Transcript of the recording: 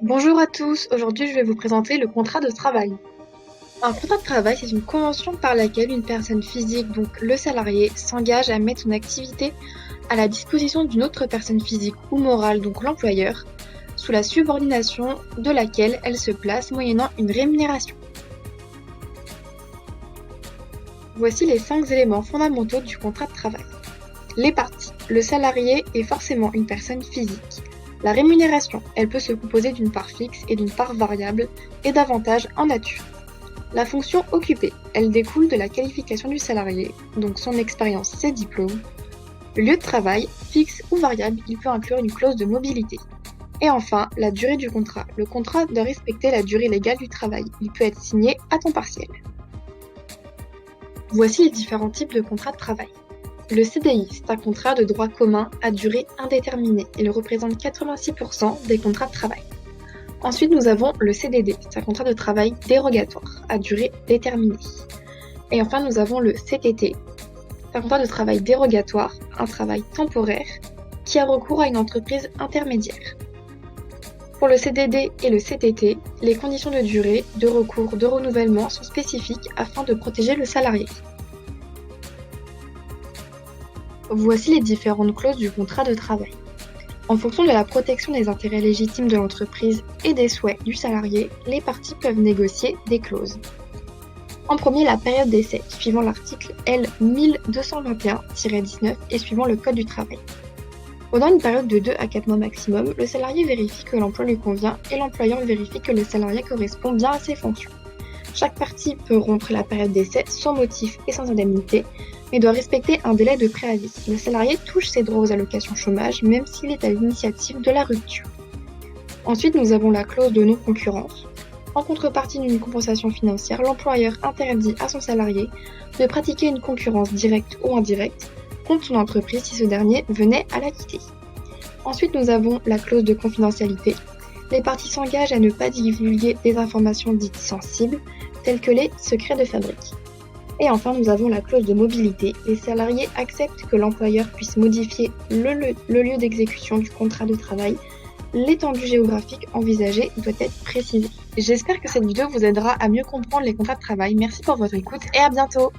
Bonjour à tous, aujourd'hui je vais vous présenter le contrat de travail. Un contrat de travail, c'est une convention par laquelle une personne physique, donc le salarié, s'engage à mettre son activité à la disposition d'une autre personne physique ou morale, donc l'employeur, sous la subordination de laquelle elle se place moyennant une rémunération. Voici les 5 éléments fondamentaux du contrat de travail. Les parties. Le salarié est forcément une personne physique. La rémunération, elle peut se composer d'une part fixe et d'une part variable et d'avantages en nature. La fonction occupée, elle découle de la qualification du salarié, donc son expérience, ses diplômes. Le lieu de travail, fixe ou variable, il peut inclure une clause de mobilité. Et enfin, la durée du contrat. Le contrat doit respecter la durée légale du travail. Il peut être signé à temps partiel. Voici les différents types de contrats de travail. Le CDI, c'est un contrat de droit commun à durée indéterminée. Il représente 86% des contrats de travail. Ensuite, nous avons le CDD, c'est un contrat de travail dérogatoire à durée déterminée. Et enfin, nous avons le CTT, c'est un contrat de travail dérogatoire, un travail temporaire, qui a recours à une entreprise intermédiaire. Pour le CDD et le CTT, les conditions de durée, de recours, de renouvellement sont spécifiques afin de protéger le salarié. Voici les différentes clauses du contrat de travail. En fonction de la protection des intérêts légitimes de l'entreprise et des souhaits du salarié, les parties peuvent négocier des clauses. En premier, la période d'essai, suivant l'article L 1221-19 et suivant le Code du travail. Pendant une période de 2 à 4 mois maximum, le salarié vérifie que l'emploi lui convient et l'employeur vérifie que le salarié correspond bien à ses fonctions. Chaque partie peut rompre la période d'essai sans motif et sans indemnité, mais doit respecter un délai de préavis. Le salarié touche ses droits aux allocations chômage même s'il est à l'initiative de la rupture. Ensuite, nous avons la clause de non-concurrence. En contrepartie d'une compensation financière, l'employeur interdit à son salarié de pratiquer une concurrence directe ou indirecte contre son entreprise si ce dernier venait à la quitter. Ensuite, nous avons la clause de confidentialité. Les parties s'engagent à ne pas divulguer des informations dites sensibles, telles que les secrets de fabrique. Et enfin, nous avons la clause de mobilité. Les salariés acceptent que l'employeur puisse modifier le lieu d'exécution du contrat de travail. L'étendue géographique envisagée doit être précisée. J'espère que cette vidéo vous aidera à mieux comprendre les contrats de travail. Merci pour votre écoute et à bientôt!